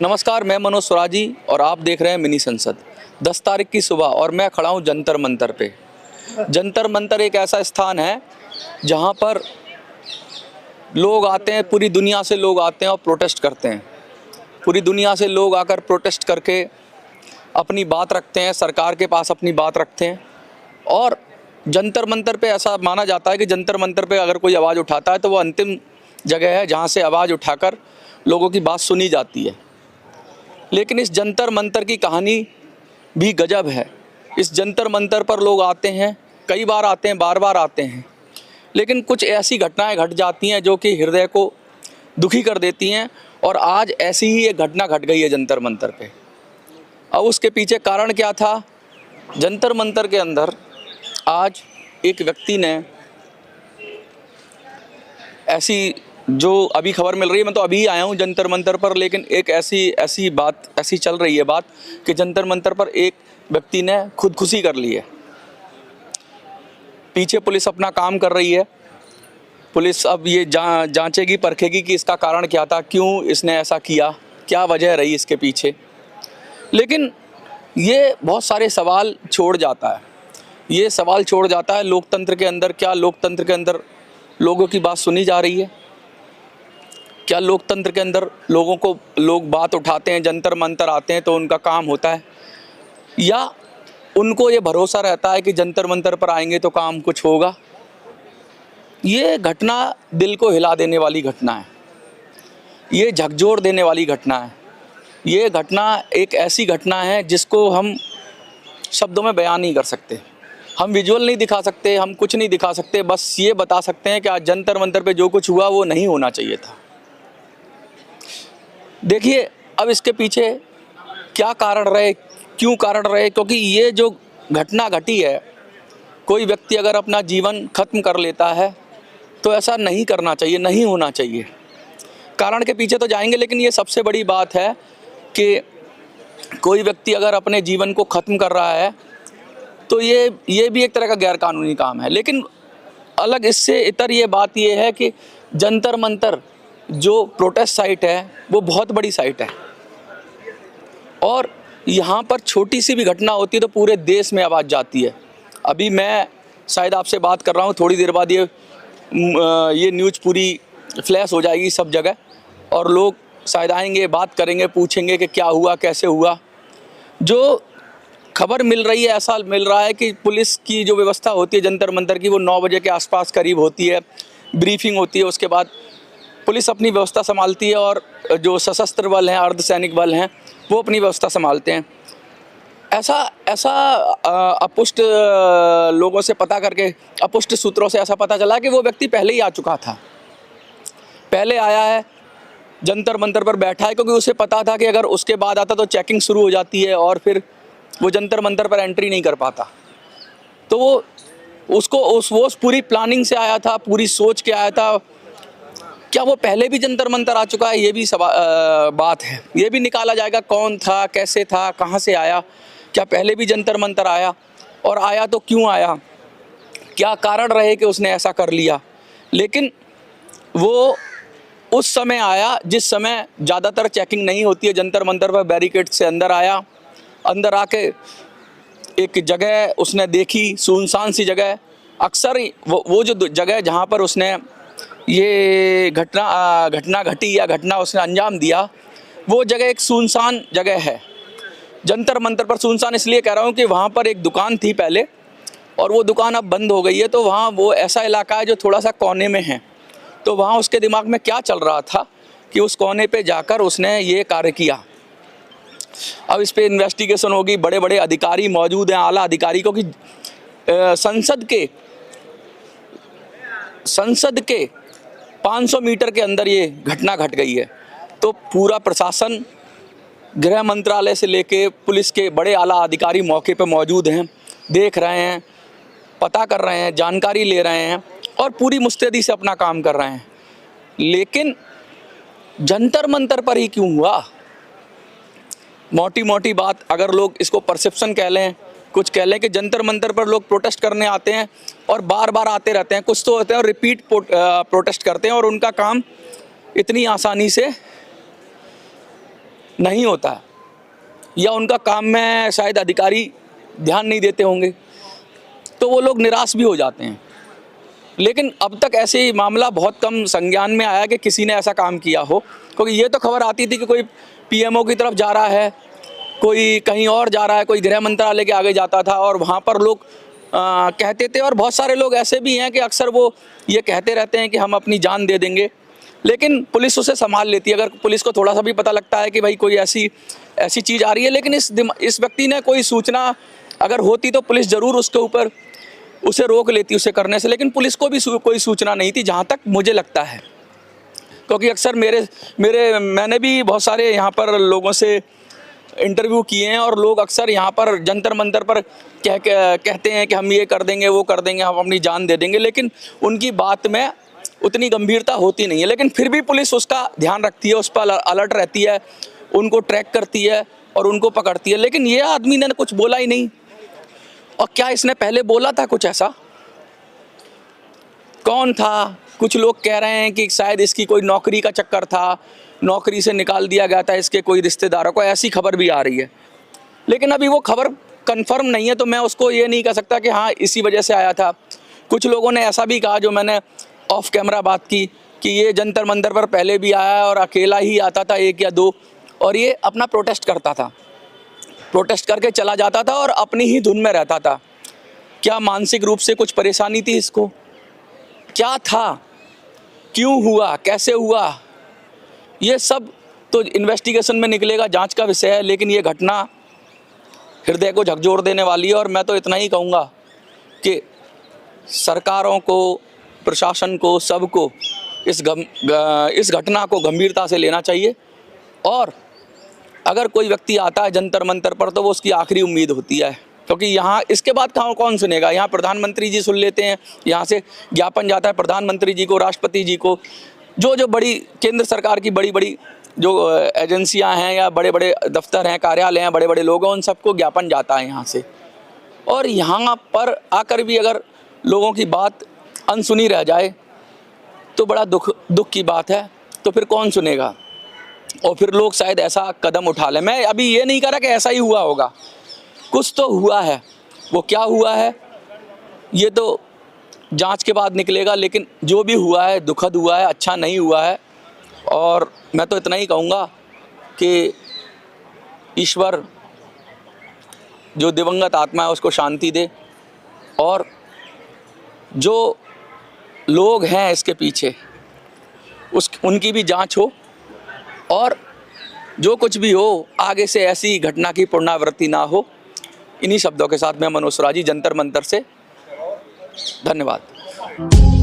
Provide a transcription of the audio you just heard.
नमस्कार, मैं मनोज स्वराजी और आप देख रहे हैं मिनी संसद। 10 तारीख की सुबह और मैं खड़ा हूं जंतर मंतर पे। जंतर मंतर एक ऐसा स्थान है जहां पर लोग आते हैं, पूरी दुनिया से लोग आते हैं और प्रोटेस्ट करते हैं। पूरी दुनिया से लोग आकर प्रोटेस्ट करके अपनी बात रखते हैं, सरकार के पास अपनी बात रखते हैं। और जंतर मंतर पे ऐसा माना जाता है कि जंतर मंतर पे अगर कोई आवाज़ उठाता है तो वो अंतिम जगह है जहाँ से आवाज़ उठाकर लोगों की बात सुनी जाती है। लेकिन इस जंतर मंतर की कहानी भी गजब है। इस जंतर मंतर पर लोग आते हैं, कई बार आते हैं, बार बार आते हैं, लेकिन कुछ ऐसी घटनाएं घट जाती हैं जो कि हृदय को दुखी कर देती हैं। और आज ऐसी ही एक घटना घट गई है जंतर मंतर पे। अब उसके पीछे कारण क्या था? जंतर मंतर के अंदर आज एक व्यक्ति ने ऐसी, जो अभी खबर मिल रही है, मैं तो अभी आया हूँ जंतर मंतर पर, लेकिन एक ऐसी चल रही है बात कि जंतर मंतर पर एक व्यक्ति ने खुदकुशी कर ली है। पीछे पुलिस अपना काम कर रही है। पुलिस अब ये जांचेगी, परखेगी कि इसका कारण क्या था, क्यों इसने ऐसा किया, क्या वजह रही इसके पीछे। लेकिन ये बहुत सारे सवाल छोड़ जाता है। ये सवाल छोड़ जाता है लोकतंत्र के अंदर, क्या लोकतंत्र के अंदर लोगों की बात सुनी जा रही है? क्या लोकतंत्र के अंदर लोग बात उठाते हैं, जंतर मंतर आते हैं तो उनका काम होता है, या उनको ये भरोसा रहता है कि जंतर मंतर पर आएंगे तो काम कुछ होगा? ये घटना दिल को हिला देने वाली घटना है। ये झकझोर देने वाली घटना है। ये घटना एक ऐसी घटना है जिसको हम शब्दों में बयान नहीं कर सकते। हम विजुअल नहीं दिखा सकते, हम कुछ नहीं दिखा सकते। बस ये बता सकते हैं कि आज जंतर मंतर पे जो कुछ हुआ वो नहीं होना चाहिए था। देखिए, अब इसके पीछे क्या कारण रहे, क्यों कारण रहे? क्योंकि ये जो घटना घटी है, कोई व्यक्ति अगर अपना जीवन खत्म कर लेता है तो ऐसा नहीं करना चाहिए, नहीं होना चाहिए। कारण के पीछे तो जाएंगे, लेकिन ये सबसे बड़ी बात है कि कोई व्यक्ति अगर अपने जीवन को ख़त्म कर रहा है तो ये भी एक तरह का गैरकानूनी काम है। लेकिन अलग इससे इतर ये बात ये है कि जंतर मंतर जो प्रोटेस्ट साइट है वो बहुत बड़ी साइट है, और यहाँ पर छोटी सी भी घटना होती है तो पूरे देश में आवाज़ जाती है। अभी मैं शायद आपसे बात कर रहा हूँ, थोड़ी देर बाद ये न्यूज़ पूरी फ्लैश हो जाएगी सब जगह, और लोग शायद आएंगे, बात करेंगे, पूछेंगे कि क्या हुआ, कैसे हुआ। जो खबर मिल रही है, ऐसा मिल रहा है कि पुलिस की जो व्यवस्था होती है जंतर मंतर की, वो 9 बजे के आसपास करीब होती है, ब्रीफिंग होती है, उसके बाद पुलिस अपनी व्यवस्था संभालती है और जो सशस्त्र बल हैं, अर्धसैनिक बल हैं, वो अपनी व्यवस्था संभालते हैं। ऐसा अपुष्ट लोगों से पता करके, अपुष्ट सूत्रों से ऐसा पता चला कि वो व्यक्ति पहले ही आ चुका था, पहले आया है, जंतर मंतर पर बैठा है, क्योंकि उसे पता था कि अगर उसके बाद आता तो चेकिंग शुरू हो जाती है और फिर वो जंतर मंतर पर एंट्री नहीं कर पाता। तो वो पूरी प्लानिंग से आया था, पूरी सोच के आया था। क्या वो पहले भी जंतर मंतर आ चुका है? ये भी बात है। ये भी निकाला जाएगा कौन था, कैसे था, कहाँ से आया, क्या पहले भी जंतर मंतर आया, और आया तो क्यों आया, क्या कारण रहे कि उसने ऐसा कर लिया। लेकिन वो उस समय आया जिस समय ज़्यादातर चेकिंग नहीं होती है जंतर मंतर पर। बैरिकेड से अंदर आया, अंदर आके एक जगह उसने देखी, सुनसान सी जगह। अक्सर वो जो जगह जहाँ पर उसने ये घटना घटी या घटना उसने अंजाम दिया, वो जगह एक सुनसान जगह है। जंतर मंतर पर सुनसान इसलिए कह रहा हूँ कि वहाँ पर एक दुकान थी पहले, और वो दुकान अब बंद हो गई है। तो वहाँ वो ऐसा इलाका है जो थोड़ा सा कोने में है। तो वहाँ उसके दिमाग में क्या चल रहा था कि उस कोने पे जाकर उसने ये कार्य किया। अब इस पे इन्वेस्टिगेशन होगी, बड़े बड़े अधिकारी मौजूद हैं, आला अधिकारी, क्योंकि संसद के 500 मीटर के अंदर ये घटना घट गई है। तो पूरा प्रशासन, गृह मंत्रालय से लेके पुलिस के बड़े आला अधिकारी मौके पर मौजूद हैं, देख रहे हैं, पता कर रहे हैं, जानकारी ले रहे हैं और पूरी मुस्तैदी से अपना काम कर रहे हैं। लेकिन जंतर मंतर पर ही क्यों हुआ? मोटी मोटी बात, अगर लोग इसको परसेप्शन कह लें, कुछ कह लें कि जंतर मंतर पर लोग प्रोटेस्ट करने आते हैं और बार बार आते रहते हैं, कुछ तो होते हैं और रिपीट प्रोटेस्ट करते हैं और उनका काम इतनी आसानी से नहीं होता है, या उनका काम में शायद अधिकारी ध्यान नहीं देते होंगे, तो वो लोग निराश भी हो जाते हैं। लेकिन अब तक ऐसे ही मामला बहुत कम संज्ञान में आया कि किसी ने ऐसा काम किया हो, क्योंकि ये तो खबर आती थी कि कोई पीएमओ की तरफ जा रहा है, कोई कहीं और जा रहा है, कोई गृह मंत्रालय के आगे जाता था और वहाँ पर लोग कहते थे। और बहुत सारे लोग ऐसे भी हैं कि अक्सर वो ये कहते रहते हैं कि हम अपनी जान दे देंगे, लेकिन पुलिस उसे संभाल लेती है। अगर पुलिस को थोड़ा सा भी पता लगता है कि भाई कोई ऐसी चीज़ आ रही है, लेकिन इस व्यक्ति ने कोई सूचना अगर होती तो पुलिस ज़रूर उसके ऊपर उसे रोक लेती उसे करने से, लेकिन पुलिस को भी कोई सूचना नहीं थी जहाँ तक मुझे लगता है। क्योंकि अक्सर मैंने भी बहुत सारे यहाँ पर लोगों से इंटरव्यू किए हैं और लोग अक्सर यहाँ पर जंतर मंतर पर कहते हैं कि हम ये कर देंगे, वो कर देंगे, हम अपनी जान दे देंगे, लेकिन उनकी बात में उतनी गंभीरता होती नहीं है। लेकिन फिर भी पुलिस उसका ध्यान रखती है, उस पर अलर्ट रहती है, उनको ट्रैक करती है और उनको पकड़ती है। लेकिन ये आदमी ने कुछ बोला ही नहीं। और क्या इसने पहले बोला था कुछ ऐसा? कौन था? कुछ लोग कह रहे हैं कि शायद इसकी कोई नौकरी का चक्कर था, नौकरी से निकाल दिया गया था इसके कोई रिश्तेदारों को, ऐसी खबर भी आ रही है। लेकिन अभी वो खबर कंफर्म नहीं है, तो मैं उसको ये नहीं कह सकता कि हाँ इसी वजह से आया था। कुछ लोगों ने ऐसा भी कहा, जो मैंने ऑफ कैमरा बात की, कि ये जंतर मंतर पर पहले भी आया और अकेला ही आता था, 1 या 2, और ये अपना प्रोटेस्ट करता था, प्रोटेस्ट करके चला जाता था और अपनी ही धुन में रहता था। क्या मानसिक रूप से कुछ परेशानी थी इसको? क्या था? क्यों हुआ? कैसे हुआ? ये सब तो इन्वेस्टिगेशन में निकलेगा, जांच का विषय है। लेकिन ये घटना हृदय को झकझोर देने वाली है। और मैं तो इतना ही कहूँगा कि सरकारों को, प्रशासन को, सबको इस घटना को गंभीरता से लेना चाहिए। और अगर कोई व्यक्ति आता है जंतर मंतर पर, तो वो उसकी आखिरी उम्मीद होती है, क्योंकि यहाँ इसके बाद कौन सुनेगा? यहाँ प्रधानमंत्री जी सुन लेते हैं, यहाँ से ज्ञापन जाता है प्रधानमंत्री जी को, राष्ट्रपति जी को, जो बड़ी केंद्र सरकार की बड़ी जो एजेंसियां हैं या बड़े बड़े दफ्तर हैं, कार्यालय हैं, बड़े बड़े लोग हैं, उन सबको ज्ञापन जाता है यहाँ से। और यहाँ पर आकर भी अगर लोगों की बात अनसुनी रह जाए तो बड़ा दुख की बात है। तो फिर कौन सुनेगा? और फिर लोग शायद ऐसा कदम उठा लें। मैं अभी ये नहीं कह रहा कि ऐसा ही हुआ होगा, कुछ तो हुआ है। वो क्या हुआ है ये तो जांच के बाद निकलेगा, लेकिन जो भी हुआ है दुखद हुआ है, अच्छा नहीं हुआ है। और मैं तो इतना ही कहूँगा कि ईश्वर जो दिवंगत आत्मा है उसको शांति दे, और जो लोग हैं इसके पीछे उनकी भी जांच हो, और जो कुछ भी हो आगे से ऐसी घटना की पुनरावृत्ति ना हो। इन्हीं शब्दों के साथ मैं मनोज सुराजी, जंतर मंतर से, धन्यवाद।